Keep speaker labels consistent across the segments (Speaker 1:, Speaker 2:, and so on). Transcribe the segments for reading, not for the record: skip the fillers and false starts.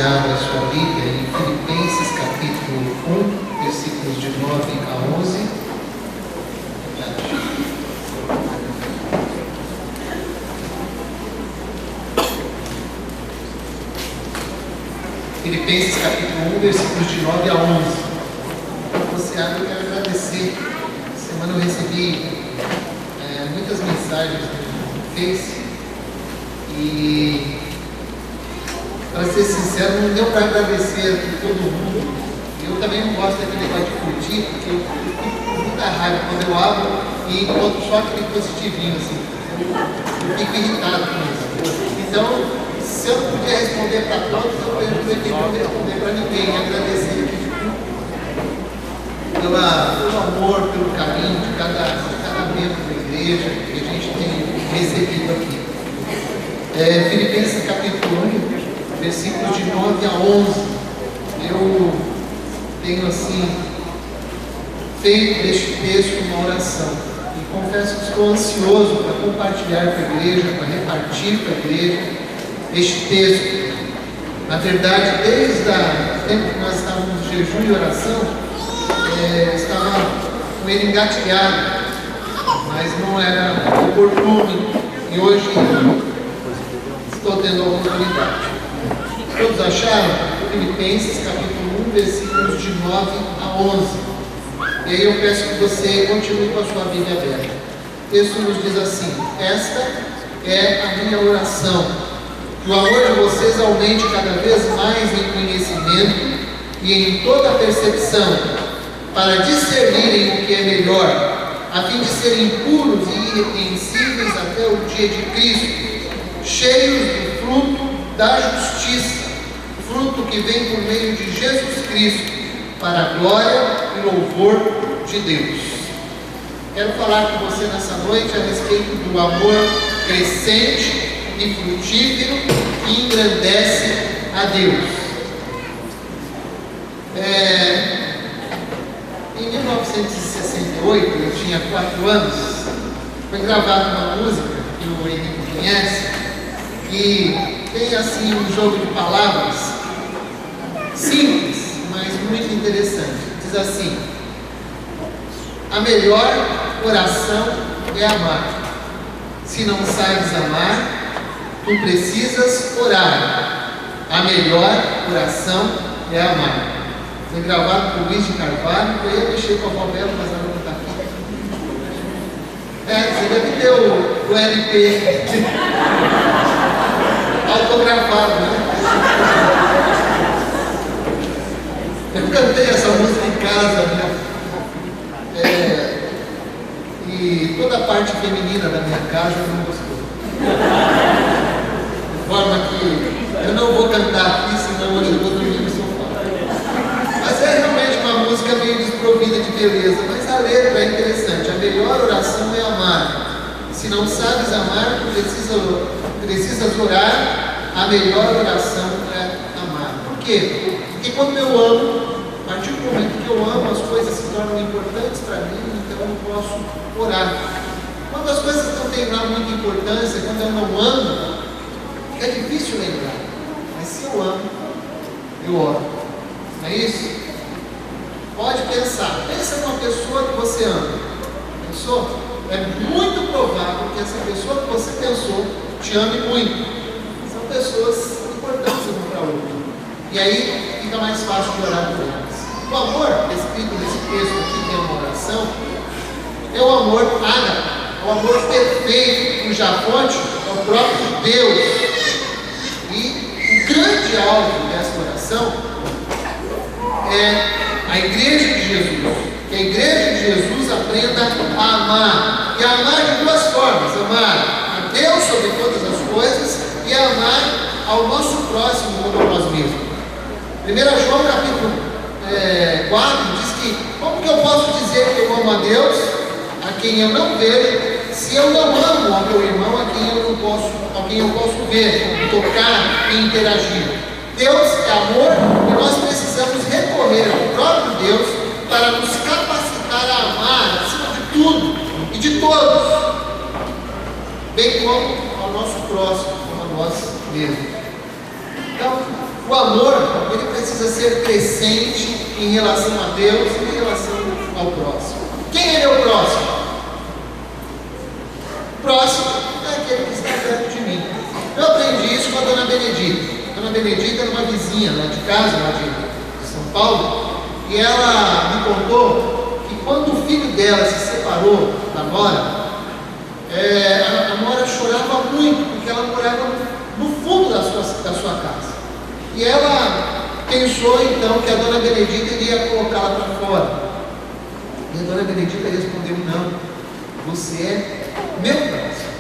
Speaker 1: você abra a sua Bíblia em Filipenses capítulo 1, versículos de 9 a 11. Filipenses capítulo 1, versículos de 9 a 11. Quando você abre, eu quero agradecer. Essa semana eu recebi muitas mensagens no Face e, para ser sincero, não deu para agradecer a todo mundo. Eu também não gosto daquele negócio de curtir, porque eu fico com muita raiva quando eu abro e encontro só aquele positivinho assim. Eu fico irritado com isso. Então, se eu não podia responder para todos, eu não responder para ninguém. Agradecer pelo amor, pelo carinho de cada membro da igreja que a gente tem recebido aqui. Filipenses capítulo 1, versículos de 9 a 11. Eu tenho assim feito deste texto uma oração e confesso que estou ansioso para compartilhar com a igreja, para repartir com a igreja este texto. Na verdade, desde o tempo que nós estávamos de jejum e oração, estava com ele engatilhado, mas não era oportuno, e hoje estou tendo a oportunidade. Todos acharam? Filipenses capítulo 1, versículos de 9 a 11. E aí eu peço que você continue com a sua Bíblia aberta. O texto nos diz assim: esta é a minha oração, que o amor de vocês aumente cada vez mais em conhecimento e em toda percepção, para discernirem o que é melhor, a fim de serem puros e irrepreensíveis até o dia de Cristo, cheios do fruto da justiça, fruto que vem por meio de Jesus Cristo, para a glória e louvor de Deus. Quero falar com você nessa noite a respeito do amor crescente e frutífero que engrandece a Deus. Em 1968, eu tinha 4 anos, foi gravada uma música que o Henrique conhece, e tem assim um jogo de palavras simples, mas muito interessante. Diz assim: a melhor oração é amar. Se não sabes amar, tu precisas orar. A melhor oração é amar. Foi gravado por Luiz de Carvalho. Eu ia mexer com a Valbela, mas ela não está aqui. Você deve ter o LP autografado, né? Eu cantei essa música em casa, né? E toda a parte feminina da minha casa não gostou. De forma que eu não vou cantar aqui, senão hoje eu vou dormir no sofá. Mas é realmente uma música meio desprovida de beleza, mas a letra é interessante. A melhor oração é amar. Se não sabes amar, tu precisas orar. A melhor oração é amar. Por quê? Porque quando eu amo, a partir do momento que eu amo, as coisas se tornam importantes para mim, então eu posso orar. Quando as coisas não têm lá muita importância, quando eu não amo, é difícil lembrar. Mas se eu amo, eu oro. Não é isso? Pode pensar. Pensa numa pessoa que você ama. Pensou? É muito provável que essa pessoa que você pensou te ame muito. São pessoas importantes uma para a outra. E aí fica mais fácil de orar por elas. O amor, escrito nesse texto aqui, que é uma oração, é o amor ágape, o amor perfeito, cuja fonte é o próprio Deus. E o grande alvo dessa oração é a Igreja de Jesus. Que a Igreja de Jesus aprenda a amar. E a amar de duas formas: amar a Deus sobre todas as coisas e amar ao nosso próximo como a nós mesmos. 1 João capítulo 4 diz que: como que eu posso dizer que eu amo a Deus, a quem eu não vejo, se eu não amo ao meu irmão, a quem eu posso ver, tocar e interagir? Deus é amor e nós precisamos recorrer ao próprio Deus para nos capacitar a amar acima de tudo e de todos, bem como ao nosso próximo, como a nós mesmos. Então, O amor, ele precisa ser crescente em relação a Deus e em relação ao próximo. Quem é meu próximo? O próximo é aquele que está perto de mim. Eu aprendi isso com a dona Benedita. A dona Benedita era uma vizinha lá de casa, lá de São Paulo, e ela me contou que quando o filho dela se separou da nora, a nora chorava muito, porque ela morava no fundo da sua casa. E ela pensou então que a dona Benedita iria colocá-la para fora. E a dona Benedita respondeu: não, você é meu próximo.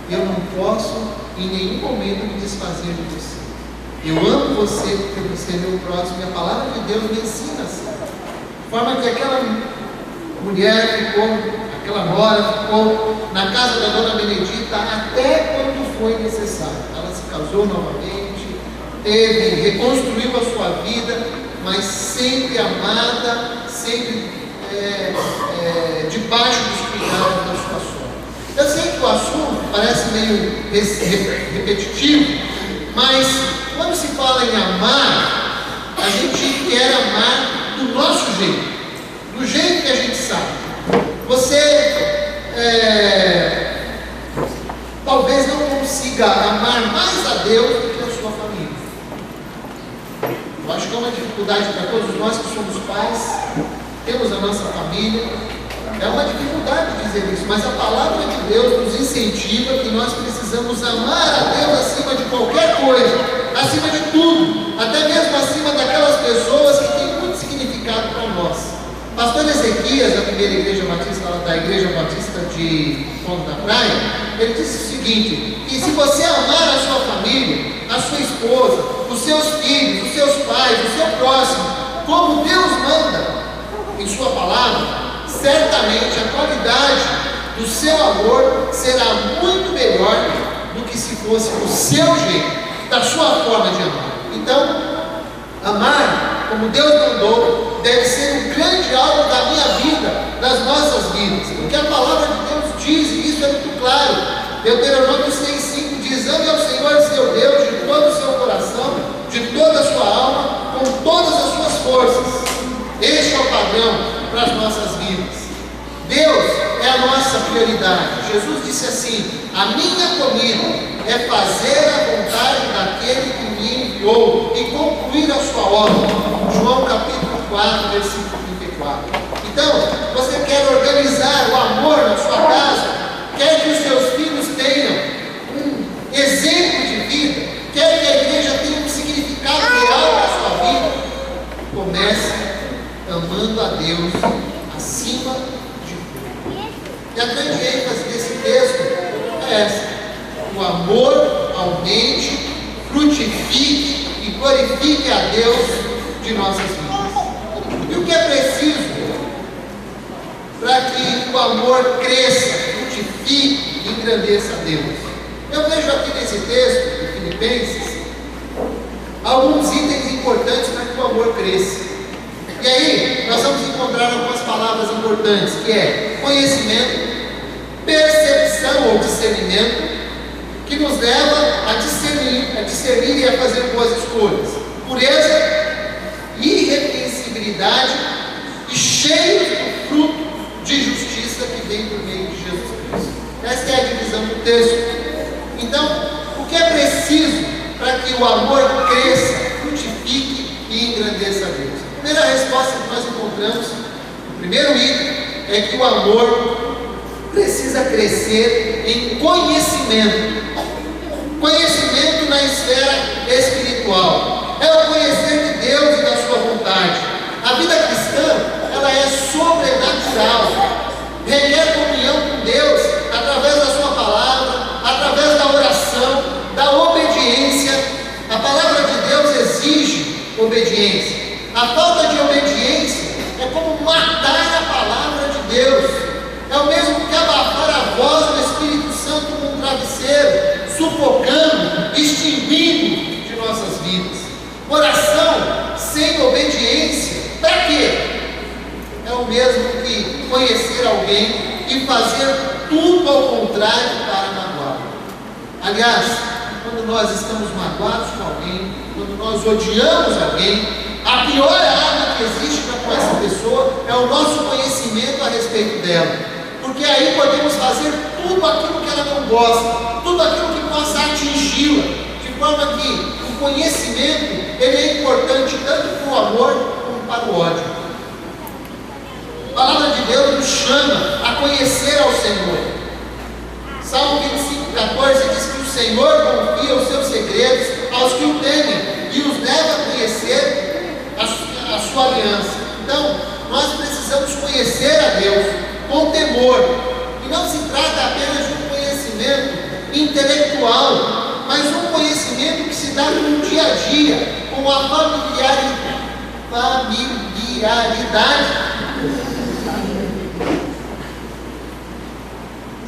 Speaker 1: Eu não posso em nenhum momento me desfazer de você. Eu amo você porque você é meu próximo. E a palavra de Deus me ensina assim. De forma que aquela mulher aquela nora ficou na casa da dona Benedita até quando foi necessário. Ela se casou novamente, reconstruiu a sua vida, mas sempre amada, sempre debaixo dos cuidados da sua sogra. Eu sei que o assunto parece meio repetitivo, mas quando se fala em amar, a gente quer amar do nosso jeito, do jeito que a gente sabe. Você talvez não consiga amar mais a Deus do que a sua família. Eu acho que é uma dificuldade para todos nós que somos pais, temos a nossa família. É uma dificuldade dizer isso, mas a palavra de Deus nos incentiva que nós precisamos amar a Deus acima de qualquer coisa, acima de tudo, até mesmo acima daquelas pessoas que têm muito significado para nós. Pastor Ezequias, da primeira igreja batista, da igreja batista de Ponta da Praia, ele disse o seguinte: que se você amar a sua família, a sua esposa, os seus filhos, os seus pais, o seu próximo, como Deus manda em sua palavra, certamente a qualidade do seu amor será muito melhor do que se fosse do seu jeito, da sua forma de amar. Então, amar como Deus mandou deve ser um grande alvo da minha vida, das nossas vidas, porque a palavra de Deus diz, e isso é muito claro. Deuteronômio 6,5 diz: ame ao Senhor seu Deus de todo o seu coração, de toda a sua alma, com todas as suas forças. Este é o padrão para as nossas vidas. Deus é a nossa prioridade. Jesus disse assim: a minha comida é fazer a vontade daquele que me enviou e concluir a sua obra. João capítulo 4, versículo 34. Então, você quer organizar o amor na sua casa, quer que os seus filhos tenham um exemplo de vida, quer que a igreja tenha um significado real na sua vida, comece amando a Deus acima de tudo. E a grande ênfase desse texto é essa: o amor aumente, frutifique e glorifique a Deus de nossas vidas. E o que é preciso para que o amor cresça, frutifique e engrandeça a Deus? Eu vejo aqui nesse texto de Filipenses alguns itens importantes para que o amor cresça. E aí, nós vamos encontrar algumas palavras importantes, que é conhecimento, percepção ou discernimento, que nos leva a discernir e a fazer boas escolhas. Pureza, irrepreensibilidade e cheio do fruto de justiça que vem por meio de Jesus Cristo. Esta é a divisão do texto. Então, o que é preciso para que o amor cresça, frutifique e engrandeça a Deus? A primeira resposta que nós encontramos, o primeiro item, é que o amor precisa crescer em conhecimento. Conhecimento na esfera espiritual. É o conhecer de Deus e da sua vontade. A vida cristã, ela é sobrenatural. Requer comunhão com Deus através da sua palavra, através da oração, da obediência. A palavra de Deus exige obediência. A falta de obediência é como matar a palavra de Deus. É o mesmo que abafar a voz do Espírito Santo com um travesseiro, sufocando, extinguindo de nossas vidas. Oração sem obediência, para quê? É o mesmo que conhecer alguém e fazer tudo ao contrário para magoá-lo. Aliás, quando nós estamos magoados com alguém, quando nós odiamos alguém, a pior arma que existe para com essa pessoa é o nosso conhecimento a respeito dela. Porque aí podemos fazer tudo aquilo que ela não gosta, tudo aquilo que possa atingi-la, de forma que o conhecimento ele é importante tanto para o amor como para o ódio. A palavra de Deus nos chama a conhecer ao Senhor. Salmo 25,14 diz que o Senhor confia os seus segredos aos que o temem e os leva a conhecer a sua aliança. Então, nós precisamos conhecer a Deus com temor. E não se trata apenas de um conhecimento intelectual, mas um conhecimento que se dá no dia a dia, com a familiaridade.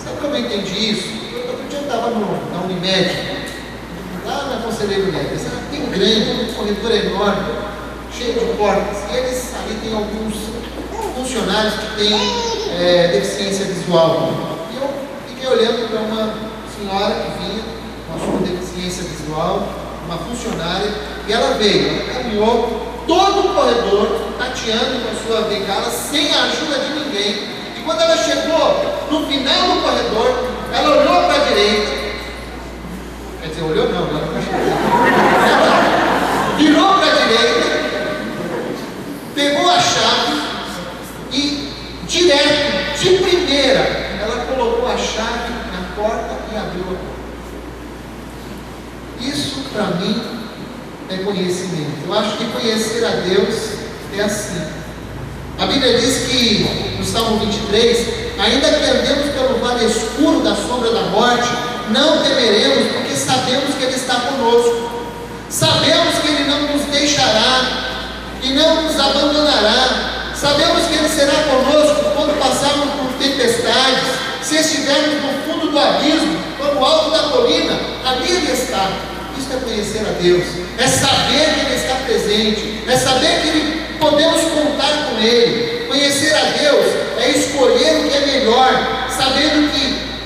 Speaker 1: Sabe como eu entendi isso? Outro dia eu estava na Unimed, lá na Conselheiro Neves, ela tem grande, um corredor enorme, cheio de portas, e eles ali tem alguns funcionários que têm deficiência visual. E eu fiquei olhando para uma senhora que vinha com a sua deficiência visual, uma funcionária, e ela veio, ela caminhou todo o corredor, tateando com a sua bengala, sem a ajuda de ninguém. E quando ela chegou no final do corredor, ela olhou para a direita, quer dizer, olhou não, ela virou para a direita, pegou a chave e, direto, de primeira, ela colocou a chave na porta e abriu a porta. Isso, para mim, é conhecimento. Eu acho que conhecer a Deus é assim. A Bíblia diz que, no Salmo 23, ainda que andemos pelo vale escuro da sombra da morte, não temeremos, porque sabemos que Ele está conosco. Sabemos que Ele não nos deixará e não nos abandonará. Sabemos que Ele será conosco quando passarmos por tempestades, se estivermos no fundo do abismo, ou no alto da colina, ali Ele está. Isso é conhecer a Deus, é saber que Ele está presente, é saber que podemos contar com Ele. Conhecer a Deus é escolher o que é melhor, sabendo que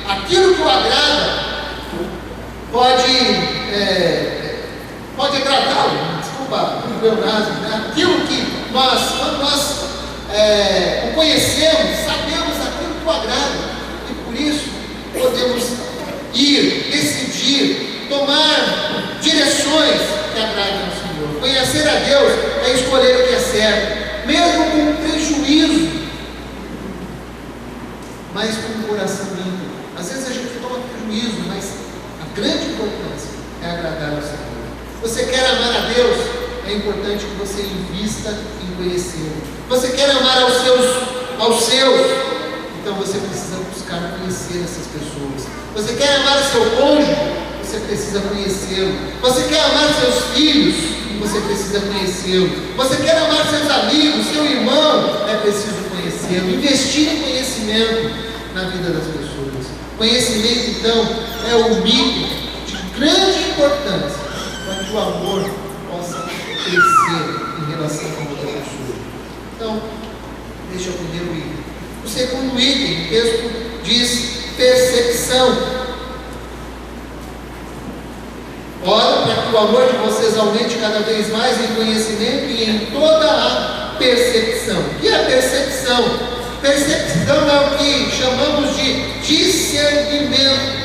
Speaker 1: aquilo que o agrada pode agradá-lo. Desculpa, o pleonasmo, né? Aquilo que quando nós o conhecemos, sabemos aquilo que o agrada, e por isso podemos ir, decidir, tomar direções que agradem ao Senhor. Conhecer a Deus é escolher o que é certo, mesmo com prejuízo, mas com o coração limpo. Às vezes a gente toma prejuízo, mas a grande importância é agradar ao Senhor. Você quer amar a Deus? É importante que você invista em conhecê-lo. Você quer amar aos seus, então você precisa buscar conhecer essas pessoas. Você quer amar o seu cônjuge? Você precisa conhecê-lo. Você quer amar seus filhos? Você precisa conhecê-lo. Você quer amar seus amigos, seu irmão? É preciso conhecê-lo. Investir em conhecimento na vida das pessoas. Conhecimento, então, é o mito de grande importância para que o amor possa crescer em relação com outra pessoa. Então, este é o primeiro item. O segundo item, o texto diz percepção. Ora, para que o amor de vocês aumente cada vez mais em conhecimento e em toda a percepção. O que é percepção? Percepção é o que chamamos de discernimento.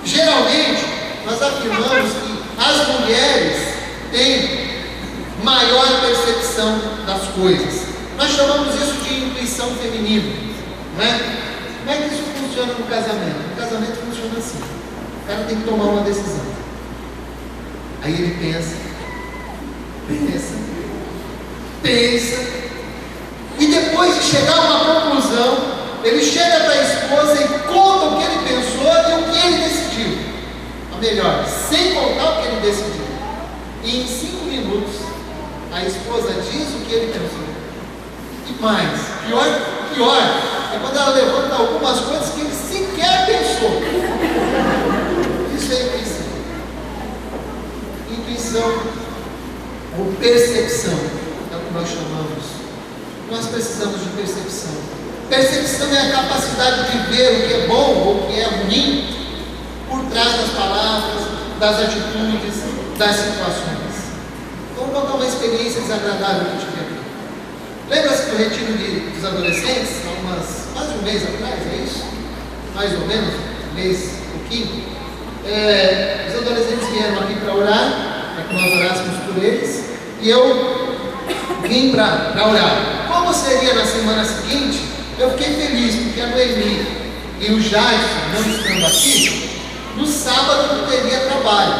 Speaker 1: Geralmente, nós afirmamos que as mulheres têm maior percepção das coisas. Nós chamamos isso de intuição feminina, não é? Como é que isso funciona no casamento? No casamento funciona assim: o cara tem que tomar uma decisão, aí ele pensa, e depois de chegar a uma conclusão, ele chega para a esposa e conta o que ele pensou e o que ele decidiu. Ou melhor, sem contar o que ele decidiu. E em 5 minutos, a esposa diz o que ele pensou. E mais, pior, é quando ela levanta algumas coisas que ele sequer pensou. Isso é intuição. Intuição ou percepção é o que nós chamamos. Nós precisamos de percepção. Percepção é a capacidade de ver o que é bom ou o que é ruim por trás das palavras, das atitudes, das situações. Então, vou contar uma experiência desagradável que eu tive aqui. Lembra-se do retiro dos adolescentes, há quase um mês atrás, é isso? Mais ou menos, um mês, pouquinho. Os adolescentes vieram aqui para orar, para que nós orássemos por eles, e eu vim para orar. Como seria na semana seguinte, eu fiquei feliz, porque a Noemi e o Jairson, não estando aqui, no sábado não teria trabalho,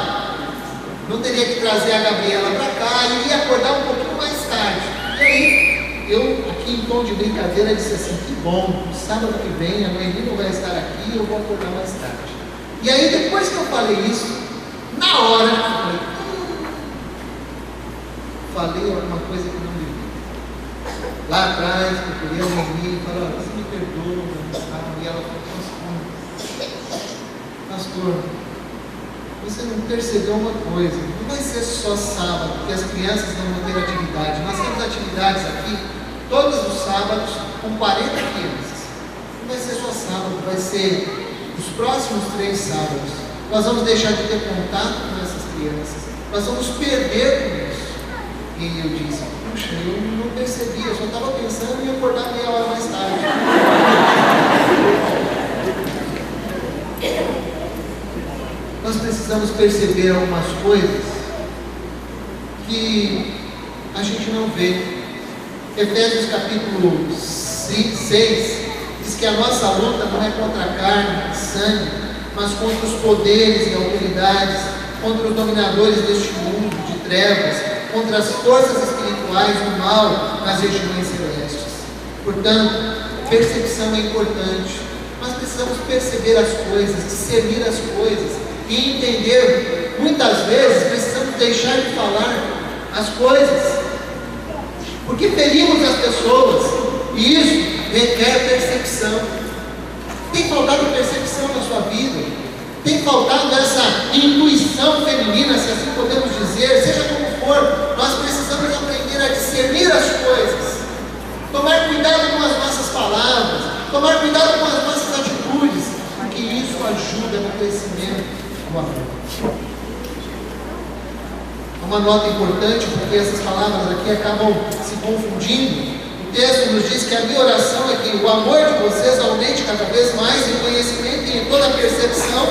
Speaker 1: não teria que trazer a Gabriela para cá, e ia acordar um pouquinho mais tarde. E aí, eu, aqui em tom de brincadeira, disse assim: que bom, no sábado que vem a Noemi não vai estar aqui, eu vou acordar mais tarde. E aí, depois que eu falei isso, na hora, eu falei alguma coisa que não devia. Lá atrás, eu queria Noemi, e falei: você me perdoa, e ela falou: pastor, você não percebeu uma coisa, não vai ser só sábado, porque as crianças não vão ter atividade. Nós temos atividades aqui, todos os sábados, com 40 crianças. Não vai ser só sábado, vai ser os próximos 3 sábados. Nós vamos deixar de ter contato com essas crianças, nós vamos perder com isso. E eu disse: puxa, eu não percebi, eu só estava pensando em acordar meia hora mais tarde. Nós precisamos perceber algumas coisas que a gente não vê. Efésios capítulo 6 diz que a nossa luta não é contra a carne e sangue, mas contra os poderes e autoridades, contra os dominadores deste mundo de trevas, contra as forças espirituais do mal nas regiões celestes. Portanto, percepção é importante. Nós precisamos perceber as coisas, discernir as coisas e entender. Muitas vezes precisamos deixar de falar as coisas, porque ferimos as pessoas, e isso requer percepção. Tem faltado percepção na sua vida, tem faltado essa intuição feminina, se assim podemos dizer, seja como for. Nós precisamos aprender a discernir as coisas, tomar cuidado com as nossas palavras, tomar cuidado com as nossas atitudes, porque isso ajuda no crescimento do amor. Uma nota importante, porque essas palavras aqui acabam se confundindo. O texto nos diz que a minha oração é que o amor de vocês aumente cada vez mais em conhecimento e em toda a percepção,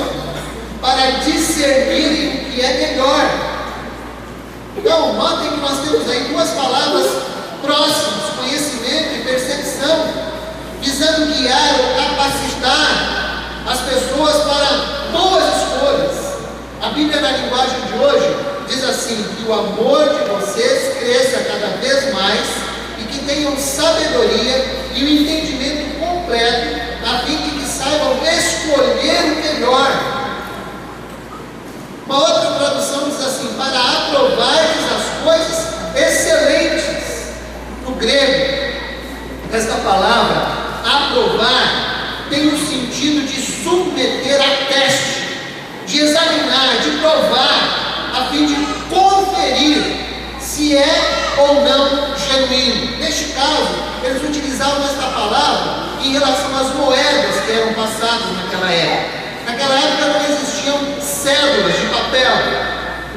Speaker 1: para discernirem o que é melhor. Então, notem que nós temos aí 2 palavras próximas: conhecimento e percepção, visando guiar ou capacitar as pessoas para boas escolhas. A Bíblia, na linguagem de hoje, diz assim: que o amor de vocês cresça cada vez mais e que tenham sabedoria e o entendimento completo, a fim de que saibam escolher o melhor. Uma outra tradução diz assim: para aprovardes as coisas excelentes. No grego, esta palavra, aprovar, tem o sentido de submeter a teste, de examinar, de provar, a fim de conferir se é ou não genuíno. Neste caso, eles utilizavam esta palavra em relação às moedas que eram passadas naquela época. Naquela época não existiam cédulas de papel.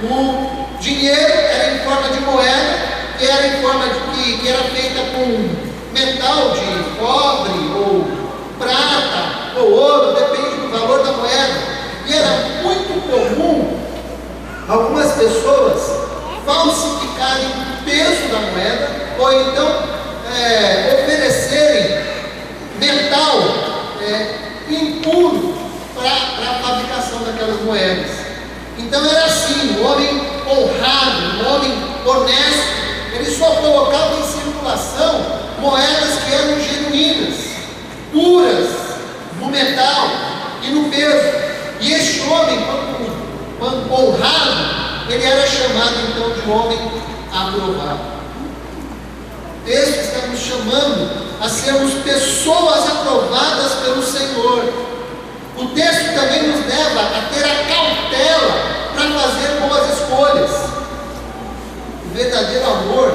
Speaker 1: O dinheiro era em forma de moeda, que era em forma que era feita com metal de cobre ou prata ou ouro, depende do valor da moeda. E era muito comum algumas pessoas falsificarem o peso da moeda, ou então oferecerem metal impuro para a fabricação daquelas moedas. Então era assim: um homem honrado, um homem honesto, ele só colocava em circulação moedas que eram genuínas, puras, no metal e no peso. E este homem, quando honrado, ele era chamado então de homem aprovado. O texto está nos chamando a sermos pessoas aprovadas pelo Senhor. O texto também nos leva a ter a cautela para fazer boas escolhas. O verdadeiro amor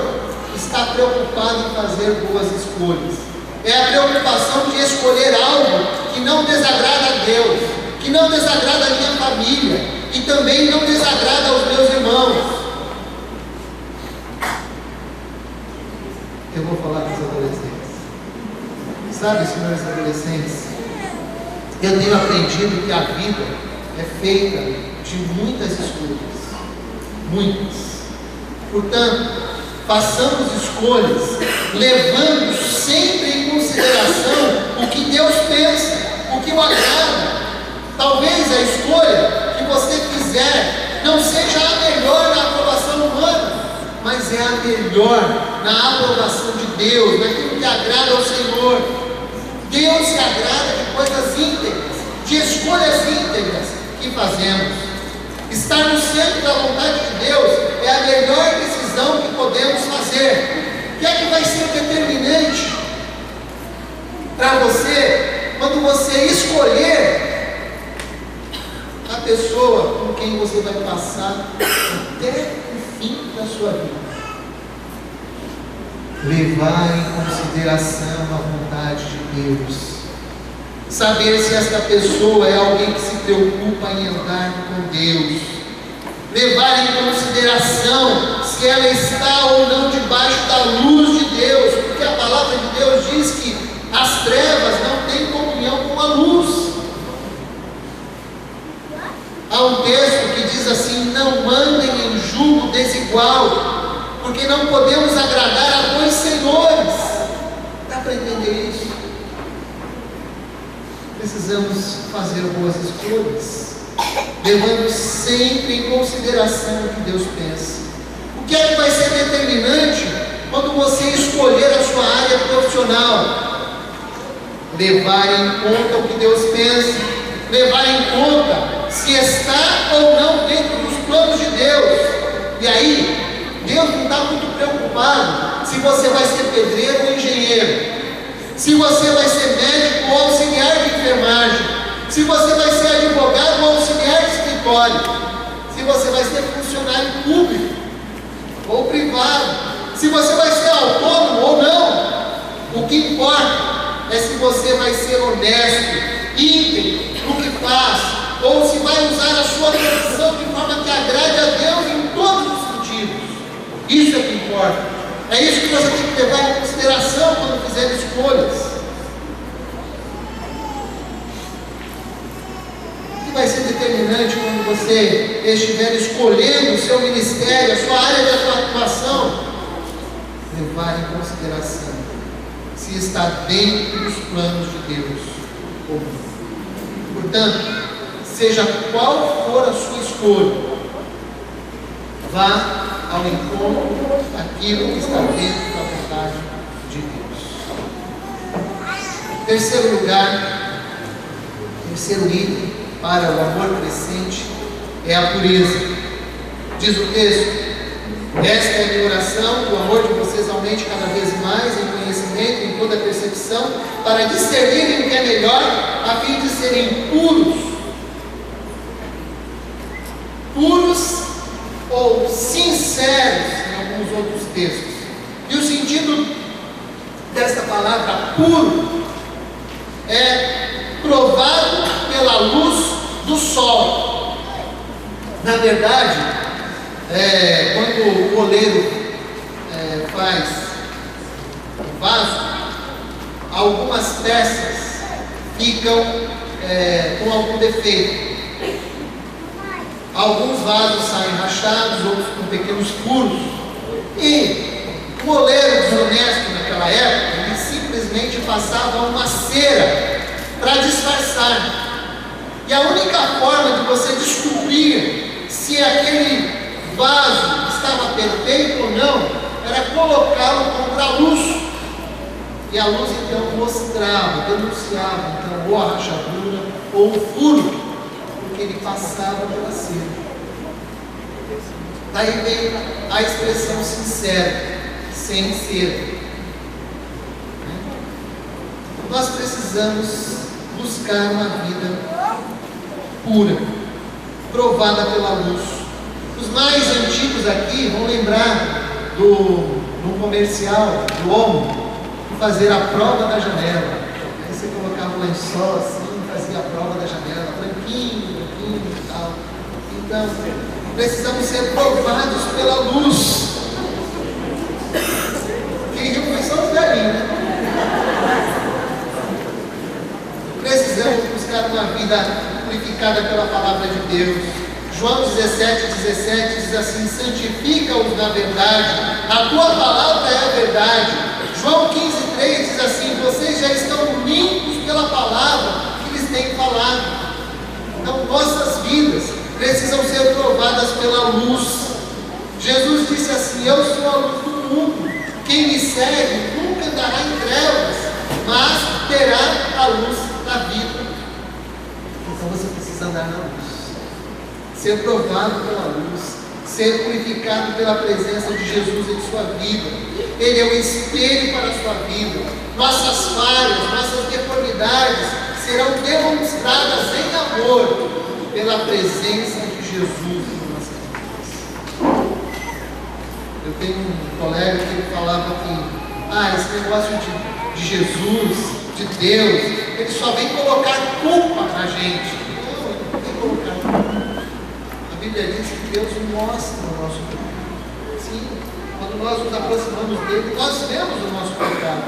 Speaker 1: está preocupado em fazer boas escolhas. É a preocupação de escolher algo que não desagrada a Deus, que não desagrada a minha família e também não desagrada aos meus irmãos. Eu vou falar com os adolescentes. Sabe, senhores adolescentes, eu tenho aprendido que a vida é feita de muitas escolhas. Muitas. Portanto, façamos escolhas levando sempre em consideração o que Deus pensa, o que o agrada. Talvez a escolha que você fizer não seja a melhor na aprovação humana, mas é a melhor na aprovação de Deus, naquilo que agrada ao Senhor. Deus se agrada de coisas íntegras, de escolhas íntegras que fazemos. Estar no centro da vontade de Deus é a melhor decisão que podemos fazer. O que é que vai ser determinante para você quando você escolher a pessoa com quem você vai passar até o fim da sua vida? Levar em consideração a vontade de Deus. Saber se esta pessoa é alguém que se preocupa em andar com Deus. Levar em consideração se ela está ou não debaixo da luz de Deus, porque a palavra de Deus diz que as trevas não têm comunhão com a luz. Há um texto que diz assim: não andem em jugo desigual, porque não podemos agradar a dois senhores. Dá para entender isso? Precisamos fazer boas escolhas, levando sempre em consideração o que Deus pensa. O que é que vai ser determinante quando você escolher a sua área profissional? Levar em conta o que Deus pensa, levar em conta se está ou não dentro dos planos de Deus. E aí, Deus não está muito preocupado se você vai ser pedreiro ou engenheiro, se você vai ser médico ou auxiliar de enfermagem, se você vai ser advogado ou auxiliar de escritório, se você vai ser funcionário público ou privado, se você vai ser autônomo ou não. O que importa é se você vai ser honesto, íntegro no que faz, ou se vai usar a sua profissão de forma que agrade a Deus em todos os sentidos. Isso é o que importa. É isso que você tem que levar em consideração quando fizer escolhas. O que vai ser determinante quando você estiver escolhendo o seu ministério, a sua área de atuação? Levar em consideração se está dentro dos planos de Deus ou não. Portanto, seja qual for a sua escolha, vá ao encontro daquilo que está dentro da vontade de Deus. Terceiro lugar, terceiro item para o amor crescente é a pureza. Diz o texto: esta é a minha oração, que o amor de vocês aumente cada vez mais em conhecimento, em toda percepção, para discernirem o que é melhor, a fim de serem puros. Puros ou sinceros, em alguns outros textos. E o sentido desta palavra puro é provado pela luz do sol. Na verdade, quando o oleiro faz o vaso, algumas peças ficam com algum defeito. Alguns vasos saem rachados, outros com pequenos furos. E o oleiro desonesto naquela época, ele simplesmente passava uma cera para disfarçar. E a única forma de você descobrir se aquele vaso estava perfeito ou não era colocá-lo contra a luz. E a luz então mostrava, denunciava então ou a rachadura ou o furo, porque ele passava pela cera. Daí vem a expressão sincera, sem cera. Nós precisamos buscar uma vida pura, provada pela luz. Os mais antigos aqui vão lembrar do comercial do homem de fazer a prova da janela. Aí você colocava um lençol assim, fazia a prova da janela, branquinha. Então, precisamos ser provados pela luz. Quem riu foi só os velhinhos, né? Precisamos buscar uma vida purificada pela palavra de Deus. João 17:17 diz assim: santifica-os na verdade, a tua palavra é a verdade. João 15:3 diz assim: vocês já estão limpos pela palavra que lhes tenho falado. Então, nossas vidas precisam ser provadas pela luz. Jesus disse assim: eu sou a luz do mundo, quem me segue nunca andará em trevas, mas terá a luz da vida. Então você precisa andar na luz, ser provado pela luz, ser purificado pela presença de Jesus em sua vida. Ele é o espelho para a sua vida. Nossas falhas, nossas deformidades serão demonstradas em amor pela presença de Jesus em nossas vidas. Eu tenho um colega que ele falava que esse negócio de Jesus, de Deus, ele só vem colocar culpa na gente. Não, ele não vem colocar culpa. A Bíblia diz que Deus mostra o nosso pecado. Sim, quando nós nos aproximamos dele, nós vemos o nosso pecado.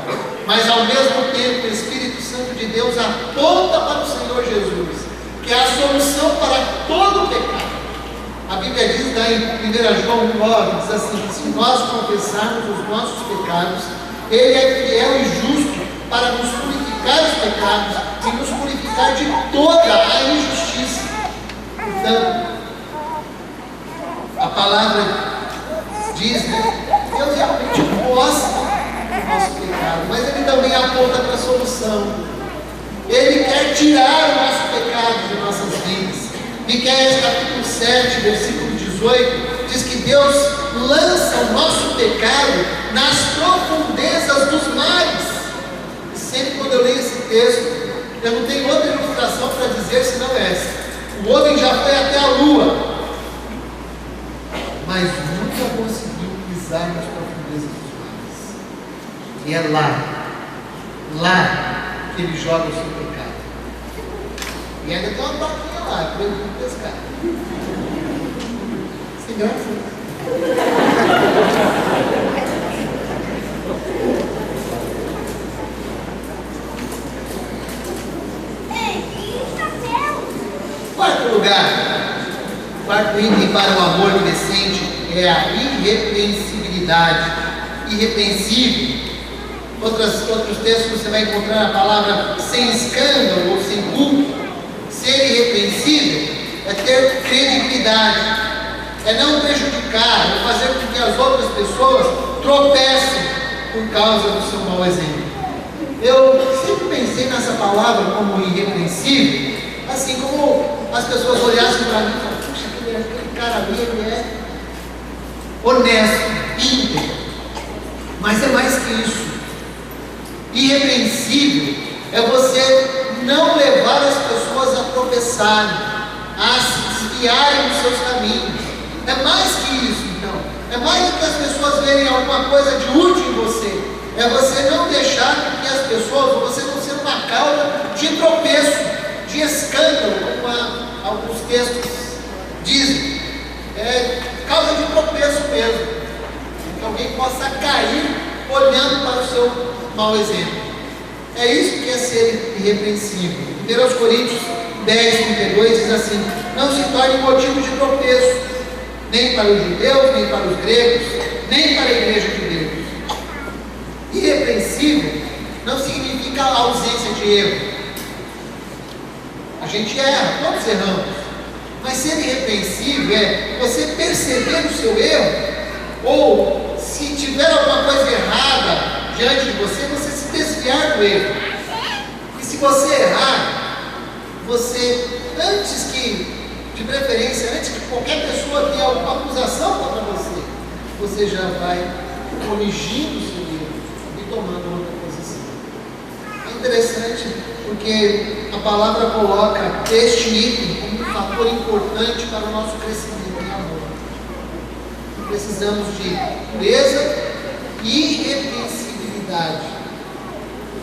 Speaker 1: Mas ao mesmo tempo, o Espírito Santo de Deus aponta para o Senhor Jesus, que é a solução para todo o pecado. A Bíblia diz lá em 1 João 9, diz assim: se nós confessarmos os nossos pecados, Ele é fiel e justo para nos purificar os pecados e nos purificar de toda a injustiça. Portanto, a palavra diz, Deus realmente mostra o nosso pecado, mas Ele também aponta para a solução. Ele quer tirar o nosso pecado de nossas vidas. Miqueias capítulo 7, versículo 18, diz que Deus lança o nosso pecado nas profundezas dos mares. E sempre quando eu leio esse texto, eu não tenho outra ilustração para dizer senão essa: o homem já foi até a lua, mas nunca conseguiu pisar nas profundezas dos mares. E é lá que ele joga o seu pecado. E ainda tem uma plaquinha lá, proibido pescar. Sem graça. Quarto item para o amor crescente é a irrepreensibilidade. Irrepreensível. Outros textos você vai encontrar a palavra sem escândalo ou sem culpa. Ser irrepreensível é ter credibilidade, é não prejudicar, é fazer com que as outras pessoas tropecem por causa do seu mau exemplo. Eu sempre pensei nessa palavra como irrepreensível, assim como as pessoas olhassem para mim e falassem: puxa, aquele cara ali, ele é honesto, íntegro. Mas é mais que isso. Irrepreensível é você não levar as pessoas a tropeçarem, a se desviarem dos seus caminhos. É mais que isso, então. É mais do que as pessoas verem alguma coisa de útil em você. É você não deixar que as pessoas, você não ser uma causa de tropeço, de escândalo, como alguns textos dizem. É causa de tropeço mesmo. Que alguém possa cair olhando para o seu mau exemplo. É isso que é ser irrepreensível. 1 Coríntios 10:32 diz assim: não se torne motivo de tropeço, nem para os judeus, nem para os gregos, nem para a igreja de Deus. Irrepreensível não significa a ausência de erro. A gente erra, todos erramos. Mas ser irrepreensível é você perceber o seu erro, ou se tiver alguma coisa errada diante de você, você se desviar do erro. E se você errar, você, de preferência, antes que qualquer pessoa tenha alguma acusação contra você, você já vai corrigindo o seu erro e tomando outra posição. É interessante porque a palavra coloca este item como um fator importante para o nosso crescimento em amor. Precisamos de pureza e irrepreensibilidade,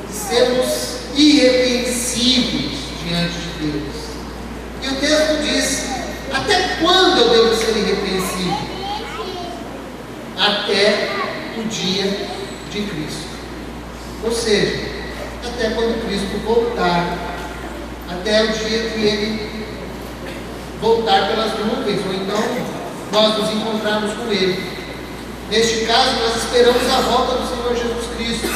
Speaker 1: de sermos irrepreensíveis diante de Deus. E o texto diz: Até quando eu devo ser irrepreensível? Até o dia de Cristo. Ou seja, até quando Cristo voltar, até o dia que Ele voltar pelas nuvens, ou então nós nos encontrarmos com Ele. Neste caso, nós esperamos a volta do Senhor Jesus Cristo.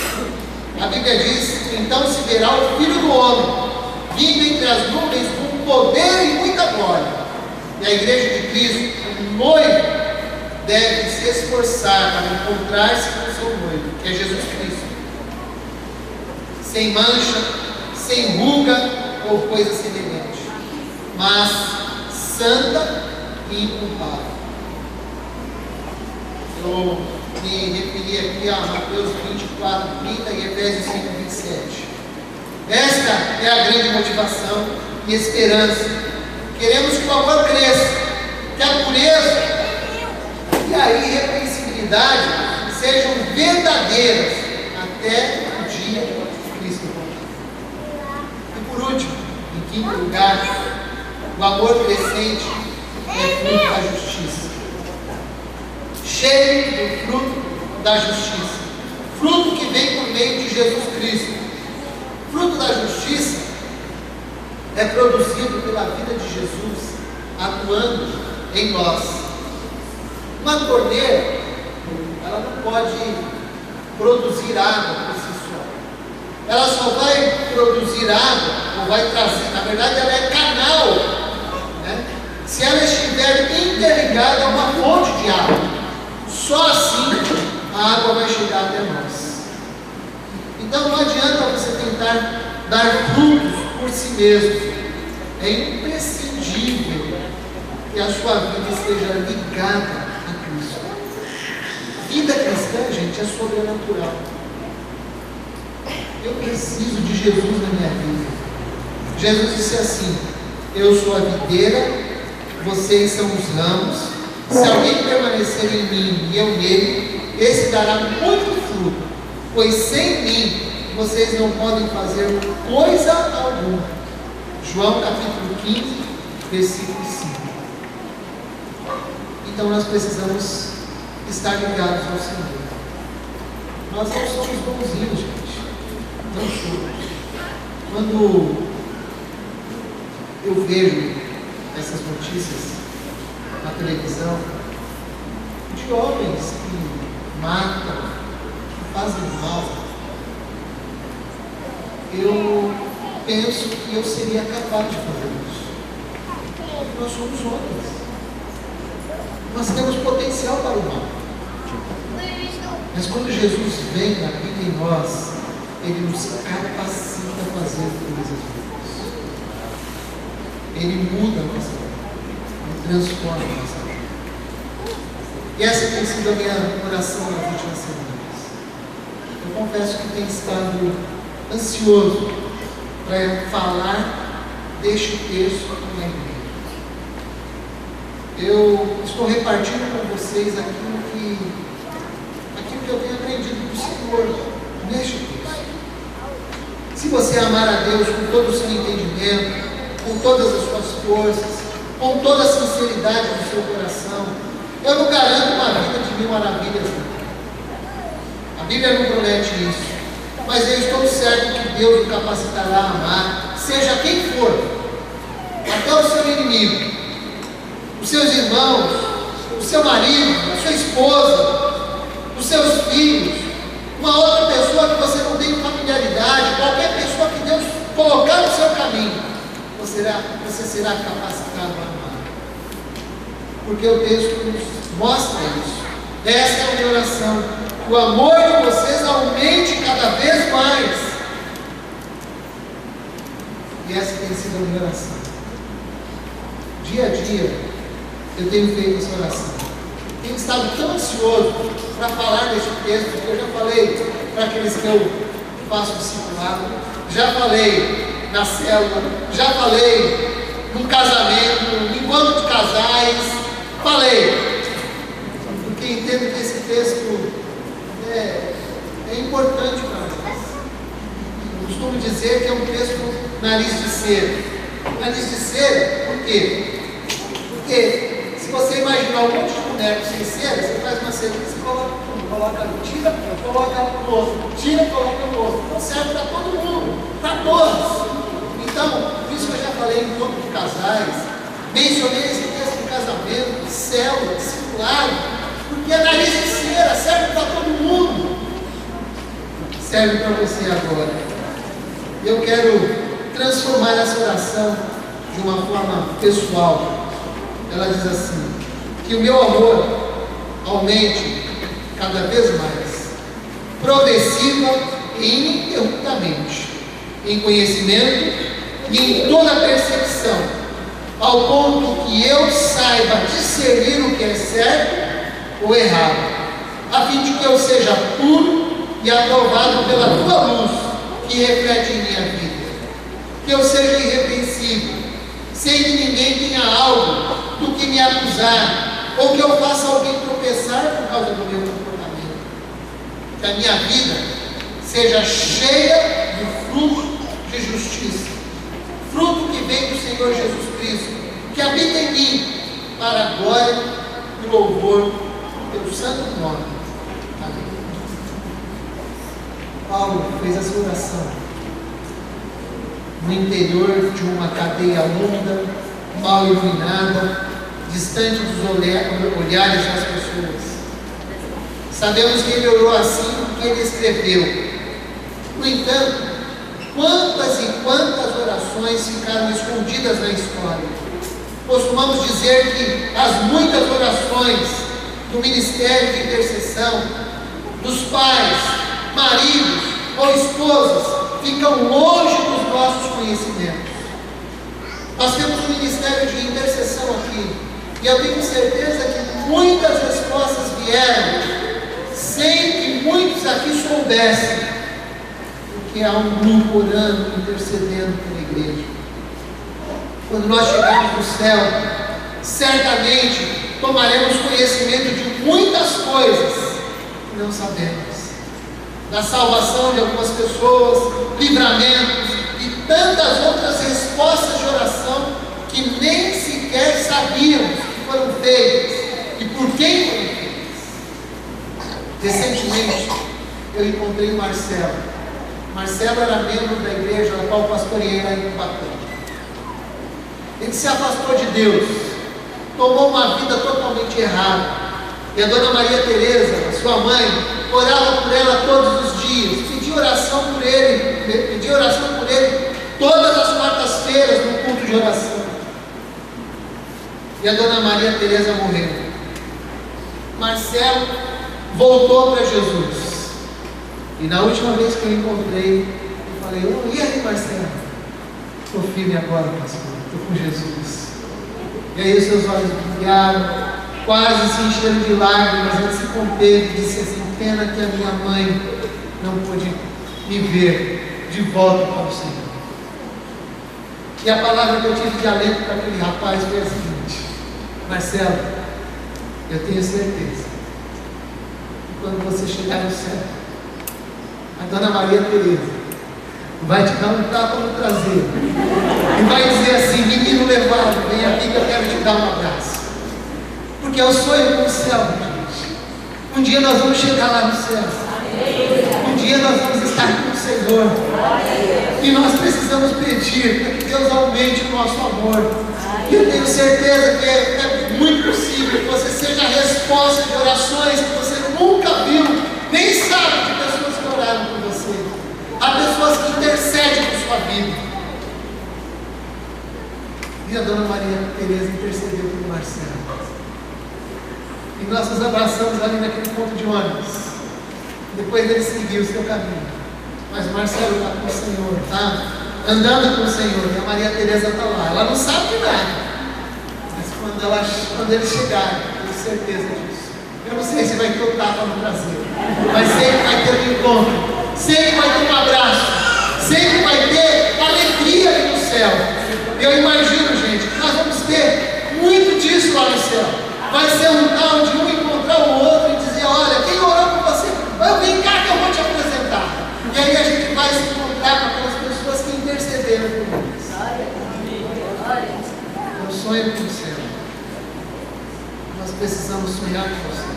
Speaker 1: A Bíblia diz: então se verá o Filho do Homem, vindo entre as nuvens com poder e muita glória. E a igreja de Cristo, o noivo, deve se esforçar para encontrar-se com o seu noivo, que é Jesus Cristo, sem mancha, sem ruga ou coisa semelhante, mas santa e inculpável. Eu me referi aqui a Mateus 24, 30 e Efésios 5, 27. Esta é a grande motivação e esperança. Queremos que o amor cresça, que a pureza e a irrepreensibilidade sejam verdadeiras até o dia de Cristo voltar. E por último, em quinto lugar, o amor crescente é fruto da justiça. Cheio do fruto da justiça. Fruto que vem por meio de Jesus Cristo. Fruto da justiça é produzido pela vida de Jesus atuando em nós. Uma torneira, ela não pode produzir água por si só. Ela só vai produzir água, ou vai trazer, na verdade ela é canal, né? Se ela estiver interligada a uma fonte de água. Só assim a água vai chegar até nós. Então não adianta você tentar dar frutos por si mesmo. É imprescindível que a sua vida esteja ligada a Cristo. Vida cristã, gente, é sobrenatural. Eu preciso de Jesus na minha vida. Jesus disse assim: eu sou a videira, vocês são os ramos. Se alguém permanecer em mim e eu nele, esse dará muito fruto, pois sem mim vocês não podem fazer coisa alguma. João capítulo 15, versículo 5. Então nós precisamos estar ligados ao Senhor. Nós não somos bonzinhos, gente. Não somos. Quando eu vejo essas notícias na televisão de homens que matam, que fazem mal, eu penso que eu seria capaz de fazer isso. Porque nós somos homens. Nós temos potencial para o mal. Mas quando Jesus vem na vida em nós, Ele nos capacita a fazer coisas boas. Ele muda a nossa vida. Transforma a nossa vida. E essa tem sido a minha oração nas últimas semanas. Eu confesso que tenho estado ansioso para falar deste texto na igreja. Eu estou repartindo com vocês aquilo que eu tenho aprendido do Senhor neste texto. Se você amar a Deus com todo o seu entendimento, com todas as suas forças, com toda a sinceridade do seu coração, eu não garanto uma vida de mil maravilhas. A Bíblia não promete isso. Mas eu estou certo que Deus o capacitará a amar, seja quem for, até o seu inimigo, os seus irmãos, o seu marido, a sua esposa, os seus filhos, uma outra pessoa que você não tem familiaridade, qualquer pessoa que Deus colocar no seu caminho, você será capacitado a amar. Porque o texto nos mostra isso. Esta é a minha oração. O amor de vocês aumente cada vez mais. E essa tem sido a minha oração. Dia a dia, eu tenho feito essa oração. Tenho estado tão ansioso para falar deste texto, que eu já falei para aqueles que eu faço discipulado, já falei na célula, já falei no casamento, no encontro de casais, falei, porque entendo que esse texto é importante para nós. Eu costumo dizer que é um texto nariz de cera. Nariz de cera, por quê? Porque Porque se você imaginar um monte de bonecos sem cera, você faz uma cera e coloca no tira, coloca no outro, tira, coloca no outro. Então serve para todo mundo, para todos. Então, por isso que eu já falei em grupo de casais, mencionei esse texto de casamento, de célula, de discipulado, porque a nariz de cera serve para todo mundo. Serve para você agora. Eu quero transformar essa oração de uma forma pessoal. Ela diz assim: que o meu amor aumente cada vez mais, progressiva e ininterruptamente, em conhecimento e em toda percepção, ao ponto que eu saiba discernir o que é certo ou errado, a fim de que eu seja puro e aprovado pela tua luz que reflete em minha vida, que eu seja irrepreensível, sem que ninguém tenha algo do que me acusar, ou que eu faça alguém tropeçar por causa do meu comportamento, que a minha vida seja cheia do fruto de justiça, fruto que vem do Senhor Jesus Cristo, que habita em mim, para a glória e louvor do teu santo nome. Amém. Paulo fez essa oração no interior de uma cadeia longa, mal iluminada, distante dos olhares das pessoas. Sabemos que ele orou assim porque ele escreveu. No entanto, quantas e quantas orações ficaram escondidas na história. Costumamos dizer que as muitas orações do ministério de intercessão, dos pais, maridos ou esposas, ficam longe dos nossos conhecimentos. Nós temos um ministério de intercessão aqui, e eu tenho certeza que muitas respostas vieram sem que muitos aqui soubessem, porque há um grupo orando, intercedendo pela igreja. Quando nós chegarmos no céu, certamente tomaremos conhecimento de muitas coisas que não sabemos, da salvação de algumas pessoas, livramentos e tantas outras respostas de oração que nem sequer sabíamos que foram feitas e por quem foram feitas. Recentemente eu encontrei o Marcelo. Marcelo era membro da igreja na qual pastoreei lá em Cubatão. Ele se afastou de Deus, tomou uma vida totalmente errada. E a dona Maria Teresa, a sua mãe, orava por ela todos os dias, pedia oração por ele todas as quartas-feiras no culto de oração. E a dona Maria Teresa morreu. Marcelo voltou para Jesus. E na última vez que eu encontrei, eu falei: e aí, Marcelo? Estou firme agora, pastor, estou com Jesus. E aí os seus olhos brilharam, quase se encheram de lágrimas. Ele se conteve e disse assim: pena que a minha mãe não pôde me ver de volta para o Senhor. E a palavra que eu tive de alento para aquele rapaz foi a seguinte: Marcelo, eu tenho certeza que quando você chegar no céu, a dona Maria Teresa vai te dar um tapa no traseiro e vai dizer assim: menino levado, vem aqui que eu quero te dar um abraço. Porque é o sonho com o céu, gente. Um dia nós vamos chegar lá no céu. Um dia nós vamos estar com o Senhor. E nós precisamos pedir para que Deus aumente o nosso amor. E eu tenho certeza que é muito possível que você seja a resposta de orações que você nunca viu, nem sabe de pessoas que oraram por você. Há pessoas que intercedem por sua vida. E a dona Maria Teresa intercedeu por Marcelo. E nós nos abraçamos ali naquele ponto de ônibus. Depois ele seguiu o seu caminho. Mas o Marcelo está com o Senhor, tá? Andando com o Senhor. E a Maria Teresa está lá. Ela não sabe de nada. Mas quando ele chegar, eu tenho certeza disso. Eu não sei se vai ter um tapa no traseiro, mas sei que vai ter um encontro. Sei que vai ter um abraço. Sei que vai ter alegria ali no céu. Eu imagino, gente, que nós vamos ter muito disso lá no céu. Vai ser um tal de um encontrar o outro e dizer: olha, quem orou por você? Vem cá que eu vou te apresentar. E aí a gente vai se encontrar com aquelas pessoas que intercederam por nós. É um sonho do céu. sonhar com o céu.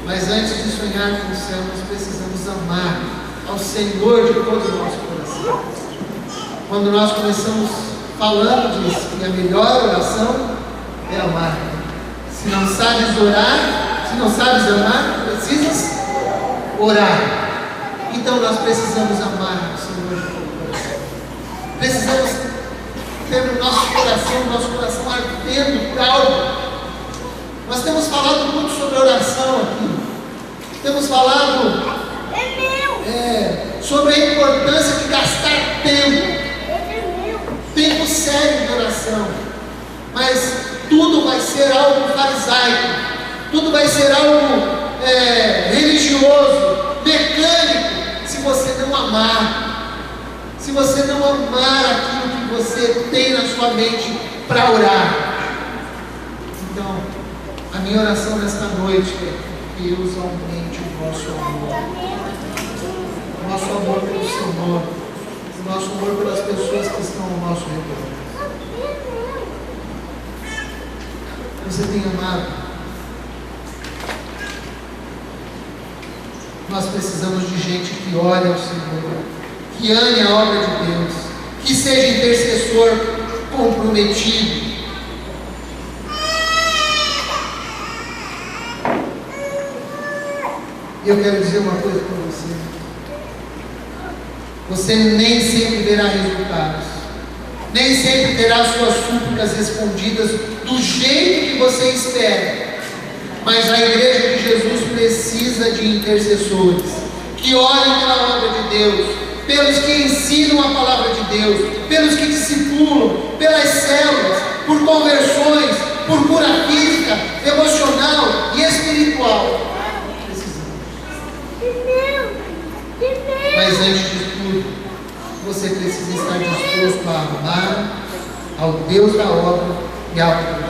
Speaker 1: Mas antes de sonhar com o céu, nós precisamos amar ao Senhor de todo o nosso coração. Quando nós começamos falando disso, que a melhor oração é amar. Se não sabes orar, se não sabes amar, precisas orar. Então nós precisamos amar o Senhor de todo o coração. Precisamos ter no nosso coração ardendo por algo. Nós temos falado muito sobre oração aqui. Temos falado sobre a importância de gastar tempo sério de oração. Mas tudo vai ser algo farisaico, tudo vai ser algo religioso, mecânico, se você não amar, se você não amar aquilo que você tem na sua mente para orar. Então, a minha oração nesta noite é que Deus aumente o nosso amor pelo Senhor, o nosso amor pelas pessoas que estão ao nosso redor. Você tem amado? Nós precisamos de gente que ore ao Senhor, que ame a obra de Deus, que seja intercessor comprometido. E eu quero dizer uma coisa para você. Você nem sempre verá resultados. Nem sempre terá suas súplicas respondidas do jeito que você espera. Mas a igreja de Jesus precisa de intercessores que orem pela obra de Deus, pelos que ensinam a palavra de Deus, pelos que discipulam, pelas células, por conversões, por cura física, emocional e espiritual. Mas antes de tudo, você precisa estar disposto a amar ao Deus da obra e ao Deus.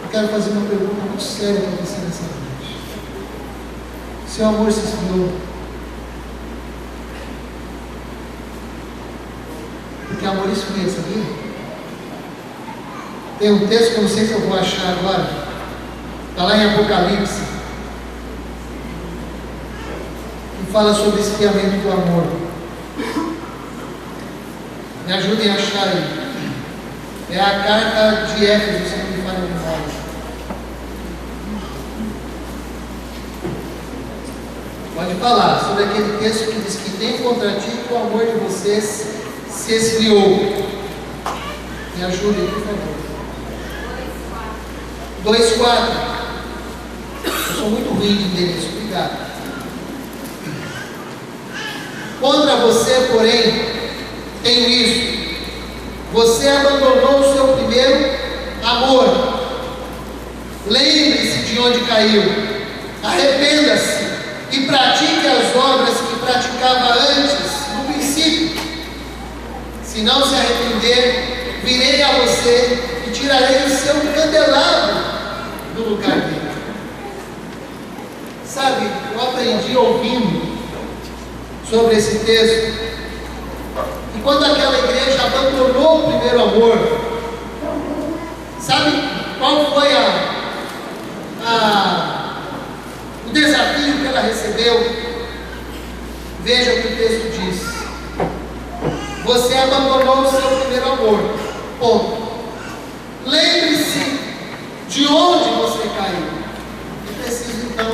Speaker 1: Eu quero fazer uma pergunta muito séria para você nessa noite. Seu amor se esfriou? Porque amor esfria, sabia? Tem um texto que eu não sei se eu vou achar agora. Está lá em Apocalipse. Que fala sobre esfriamento do amor. Me ajudem a achar aí. É a carta de Éfeso, se não me falha a memória. Pode falar sobre aquele texto que diz que tem contra ti que o amor de vocês se esfriou. Me ajudem, por favor. 2:4. Eu sou muito ruim de endereço, obrigado. Contra você, porém, tenho isso: você abandonou o seu primeiro amor. Lembre-se de onde caiu, arrependa-se e pratique as obras que praticava antes, no princípio. Se não se arrepender, virei a você e tirarei o seu candelabro do lugar dele. Sabe, eu aprendi ouvindo sobre esse texto, e quando aquela igreja abandonou o primeiro amor, sabe qual foi o desafio que ela recebeu? Veja o que o texto diz: você abandonou o seu primeiro amor. Ponto. Lembre-se de onde você caiu. É preciso então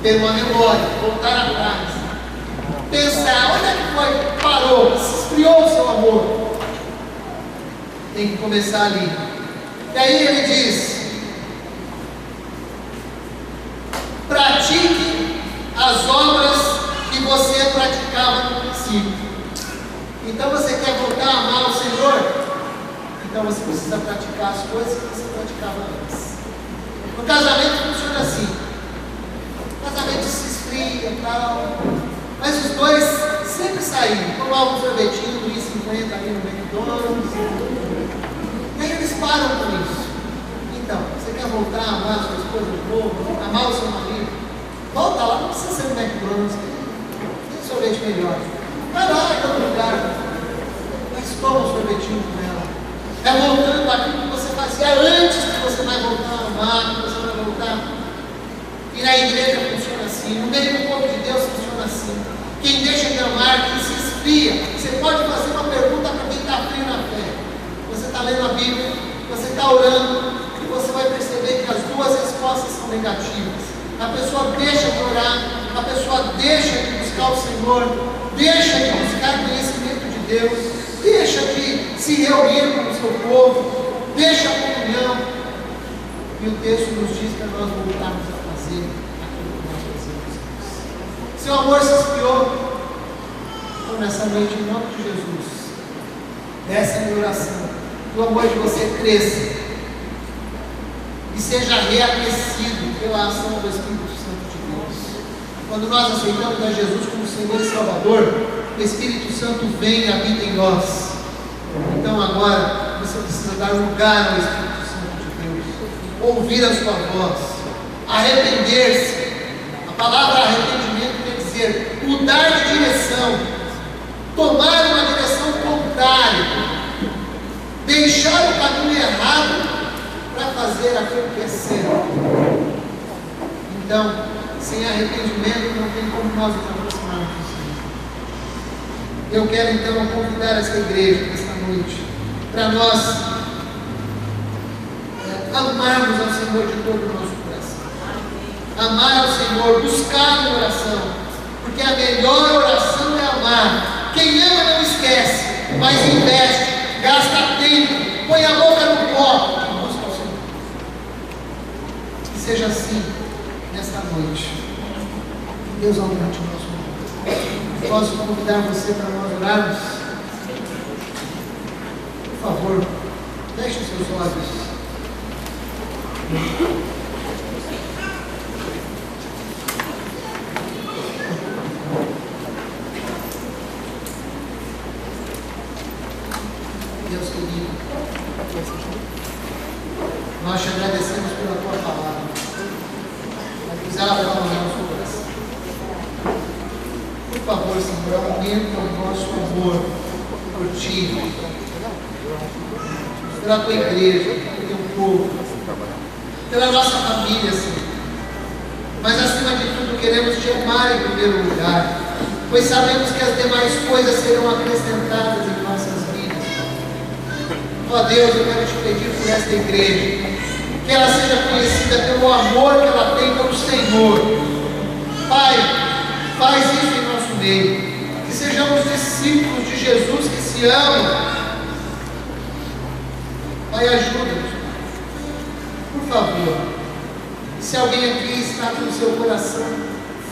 Speaker 1: ter uma memória, voltar atrás, pensar onde é que foi, parou, se esfriou o seu amor. Tem que começar ali. E aí ele diz: pratique as obras que você praticava no princípio. Então você quer voltar a amar o Senhor? Então você precisa praticar as coisas que você praticava antes. No casamento funciona assim. O casamento se esfria e tal, mas os dois sempre saem, tomar um sorvetinho do R$1,50 ali no McDonald's. E aí eles param com isso. Então, você quer voltar a amar a sua esposa de novo, amar o seu marido? Volta lá, não precisa ser no McDonald's, tem sorvete melhor. Vai lá em todo lugar. toma um sorvetinho com ela. É voltando àquilo que você fazia antes que você vai voltar a amar, que você vai voltar. E na igreja funciona assim, no meio do povo de Deus funciona assim. Quem deixa de amar, quem se esfria. Você pode fazer uma pergunta para quem está frio na fé. Você está lendo a Bíblia, você está orando, e você vai perceber que as duas respostas são negativas. A pessoa deixa de orar, a pessoa deixa de buscar o Senhor, deixa de buscar conhecimento de Deus, deixa de se reunir com o seu povo, deixa a comunhão. E o texto nos diz para nós voltarmos a fazer aquilo que nós fazemos. Seu amor se esfriou. Então, nessa noite, em nome de Jesus, essa é a minha oração. Que o amor de você cresça e seja reaquecido pela ação do Espírito Santo de Deus. Quando nós aceitamos a Jesus como Senhor e Salvador, o Espírito Santo vem e habita em nós. Então agora você precisa dar lugar ao Espírito Santo de Deus, ouvir a sua voz, arrepender-se. A palavra arrependimento quer dizer mudar de direção, tomar uma direção contrária, deixar o caminho errado para fazer aquilo que é certo. Então, sem arrependimento não tem como nós nos aproximarmos do Senhor. Eu quero então convidar essa igreja nesta noite para nós amarmos ao Senhor de todo o nosso coração. Amar ao Senhor, buscar a oração, porque a melhor oração é amar. Quem ama não esquece, mas investe, gasta tempo, põe a boca no pó e busca o Senhor. Que seja assim nesta noite. Deus aumente o nosso nome. Posso convidar você para nós orarmos? Por favor, feche os seus olhos. Deus querido, nós te agradecemos pela tua palavra. Mas abra o nosso coração. Por favor, Senhor, aumenta o nosso amor por ti, pela tua igreja, pelo teu povo, pela nossa família, Senhor. Mas acima de tudo, queremos te amar em primeiro lugar, pois sabemos que as demais coisas serão acrescentadas em nossas vidas. Ó Deus, eu quero te pedir por esta igreja, que ela seja conhecida pelo amor que ela tem pelo Senhor. Pai, faz isso em nosso meio, que sejamos discípulos de Jesus que se amam. Pai, ajuda-nos, por favor. Se alguém aqui está com o seu coração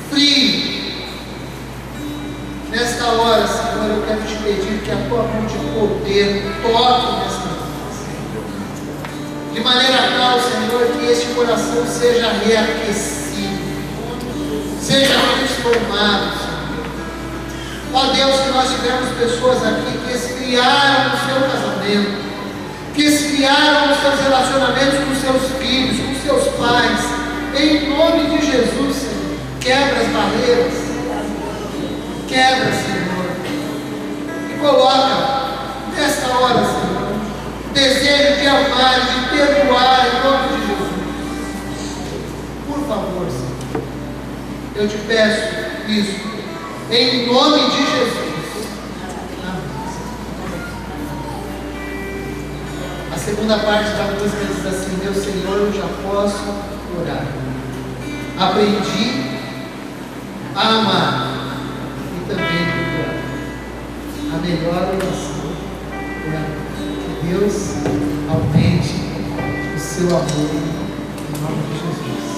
Speaker 1: frio, nesta hora, Senhor, eu quero te pedir que a tua mão de poder toque nesta hora, de maneira tal, Senhor, que este coração seja reaquecido, seja transformado, Senhor. Ó Deus, que nós tivemos pessoas aqui que esfriaram o seu casamento, que esfriaram os seus relacionamentos com seus filhos, com seus pais. Em nome de Jesus, Senhor, quebra as barreiras, quebra, Senhor, e coloca nesta hora, Senhor, o desejo de amar, de perdoar em nome de Jesus. Por favor, Senhor, eu te peço isso, em nome de Jesus. Amém. A segunda parte da música diz assim: meu Senhor, eu já posso orar. Aprendi a amar e também perdoar. A melhor oração é que Deus aumente o seu amor em nome de Jesus.